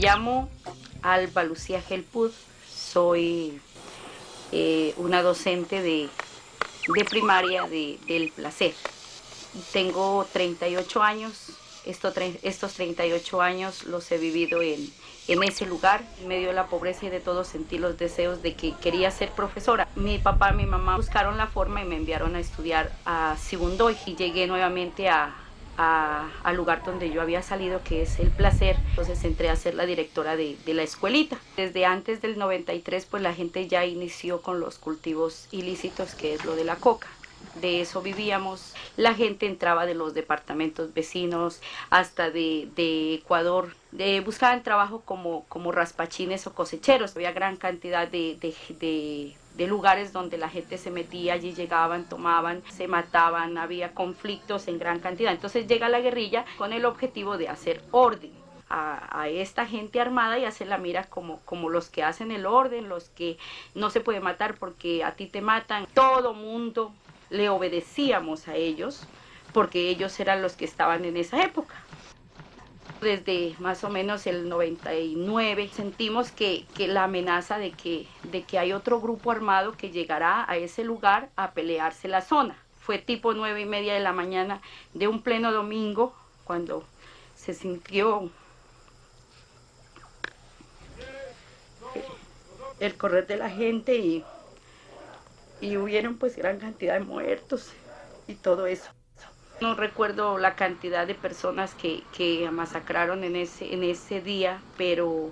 llamo Alba Lucía Gelpud, soy una docente de primaria del Placer. Tengo 38 años, estos 38 años los he vivido en ese lugar. En medio de la pobreza y de todo sentí los deseos de que quería ser profesora. Mi papá y mi mamá buscaron la forma y me enviaron a estudiar a Sibundoy y llegué nuevamente al lugar donde yo había salido, que es el Placer. Entonces entré a ser la directora de la escuelita. Desde antes del 93 pues la gente ya inició con los cultivos ilícitos, que es lo de la coca. De eso vivíamos. La gente entraba de los departamentos vecinos hasta de Ecuador, buscaban trabajo como raspachines o cosecheros. Había gran cantidad de lugares donde la gente se metía, allí llegaban, tomaban, se mataban, había conflictos en gran cantidad. Entonces llega la guerrilla con el objetivo de hacer orden a esta gente armada y hacerla mira como los que hacen el orden, los que no se puede matar porque a ti te matan. Todo mundo le obedecíamos a ellos porque ellos eran los que estaban en esa época. Desde más o menos el 99 sentimos que la amenaza de que hay otro grupo armado que llegará a ese lugar a pelearse la zona. Fue tipo 9:30 de la mañana de un pleno domingo cuando se sintió el correr de la gente y hubieron pues gran cantidad de muertos y todo eso. No recuerdo la cantidad de personas que masacraron en ese día, pero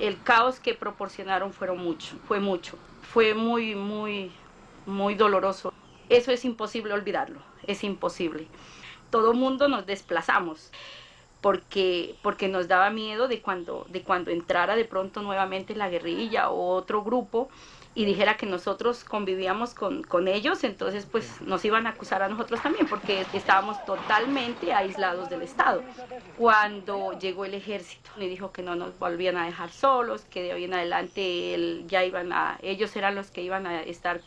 el caos que proporcionaron fue mucho. Fue muy, muy, muy doloroso. Eso es imposible olvidarlo, es imposible. Todo mundo nos desplazamos porque nos daba miedo de cuando entrara de pronto nuevamente la guerrilla o otro grupo y dijera que nosotros convivíamos con ellos, entonces pues nos iban a acusar a nosotros también, porque estábamos totalmente aislados del Estado. Cuando llegó el ejército y dijo que no nos volvían a dejar solos, que de hoy en adelante ellos eran los que iban a estar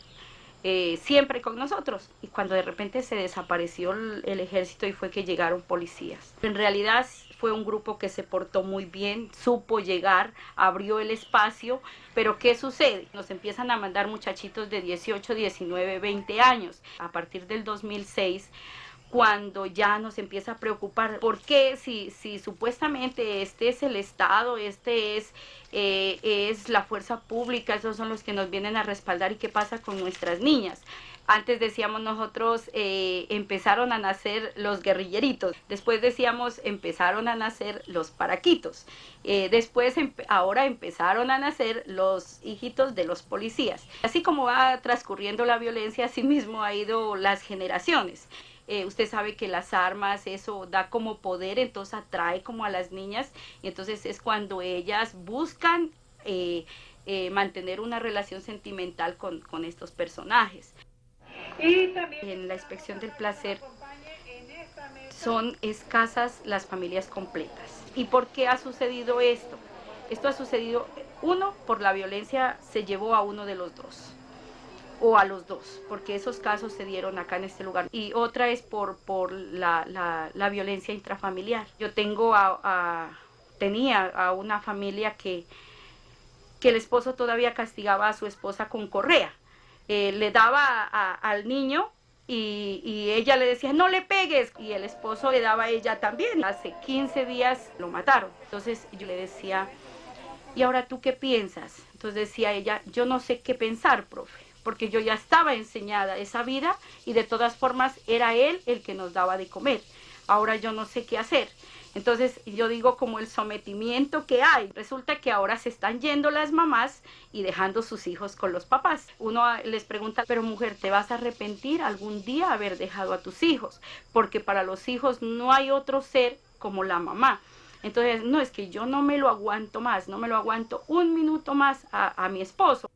siempre con nosotros. Y cuando de repente se desapareció el ejército y fue que llegaron policías. En realidad fue un grupo que se portó muy bien, supo llegar, abrió el espacio, pero ¿qué sucede? Nos empiezan a mandar muchachitos de 18, 19, 20 años. A partir del 2006, cuando ya nos empieza a preocupar, ¿por qué si supuestamente este es el Estado, este es la fuerza pública, esos son los que nos vienen a respaldar, y qué pasa con nuestras niñas? Antes decíamos nosotros, empezaron a nacer los guerrilleritos, después decíamos, empezaron a nacer los paraquitos, ahora empezaron a nacer los hijitos de los policías. Así como va transcurriendo la violencia, así mismo ha ido las generaciones. Usted sabe que las armas, eso da como poder, entonces atrae como a las niñas, y entonces es cuando ellas buscan mantener una relación sentimental con estos personajes. Y también en la inspección del Placer son escasas las familias completas. ¿Y por qué ha sucedido esto? Esto ha sucedido, uno, por la violencia se llevó a uno de los dos, o a los dos, porque esos casos se dieron acá en este lugar. Y otra es por la violencia intrafamiliar. Yo tenía a una familia que el esposo todavía castigaba a su esposa con correa. Le daba al niño y ella le decía, no le pegues, y el esposo le daba a ella también. Hace 15 días lo mataron. Entonces yo le decía, ¿y ahora tú qué piensas? Entonces decía ella, yo no sé qué pensar, profe, porque yo ya estaba enseñada esa vida y de todas formas era él el que nos daba de comer. Ahora yo no sé qué hacer. Entonces yo digo como el sometimiento que hay. Resulta que ahora se están yendo las mamás y dejando sus hijos con los papás. Uno les pregunta, pero mujer, ¿te vas a arrepentir algún día haber dejado a tus hijos? Porque para los hijos no hay otro ser como la mamá. Entonces, no, es que yo no me lo aguanto más, no me lo aguanto un minuto más a mi esposo.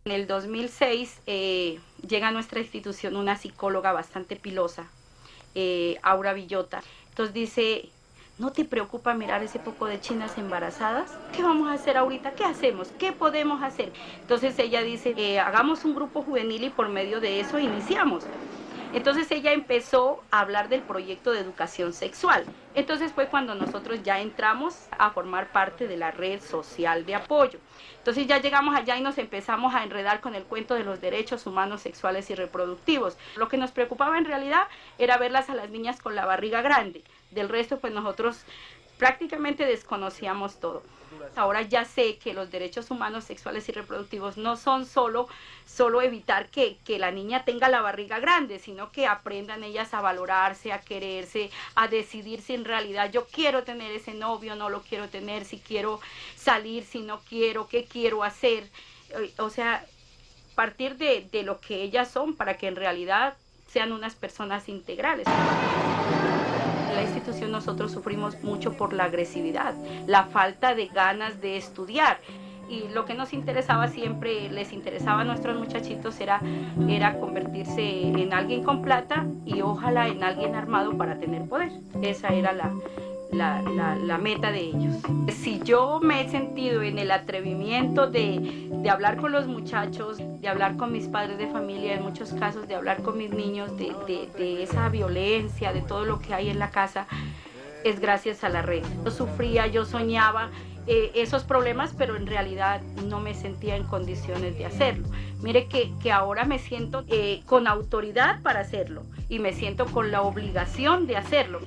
En el 2006 llega a nuestra institución una psicóloga bastante pilosa, Aura Villota. Entonces dice, ¿no te preocupa mirar ese poco de chinas embarazadas? ¿Qué vamos a hacer ahorita? ¿Qué hacemos? ¿Qué podemos hacer? Entonces ella dice, hagamos un grupo juvenil y por medio de eso iniciamos. Entonces ella empezó a hablar del proyecto de educación sexual. Entonces fue cuando nosotros ya entramos a formar parte de la red social de apoyo. Entonces ya llegamos allá y nos empezamos a enredar con el cuento de los derechos humanos sexuales y reproductivos. Lo que nos preocupaba en realidad era verlas a las niñas con la barriga grande. Del resto, pues nosotros prácticamente desconocíamos todo. Ahora ya sé que los derechos humanos sexuales y reproductivos no son solo evitar que la niña tenga la barriga grande, sino que aprendan ellas a valorarse, a quererse, a decidir si en realidad yo quiero tener ese novio, no lo quiero tener, si quiero salir, si no quiero, qué quiero hacer. O sea, partir de lo que ellas son para que en realidad sean unas personas integrales. En la institución nosotros sufrimos mucho por la agresividad, la falta de ganas de estudiar. Y lo que nos interesaba siempre, les interesaba a nuestros muchachitos, era convertirse en alguien con plata y ojalá en alguien armado para tener poder. Esa era la meta de ellos. Si yo me he sentido en el atrevimiento de hablar con los muchachos, de hablar con mis padres de familia, en muchos casos de hablar con mis niños, de esa violencia, de todo lo que hay en la casa, es gracias a la red. Yo sufría, yo soñaba esos problemas, pero en realidad no me sentía en condiciones de hacerlo. Mire que ahora me siento con autoridad para hacerlo y me siento con la obligación de hacerlo.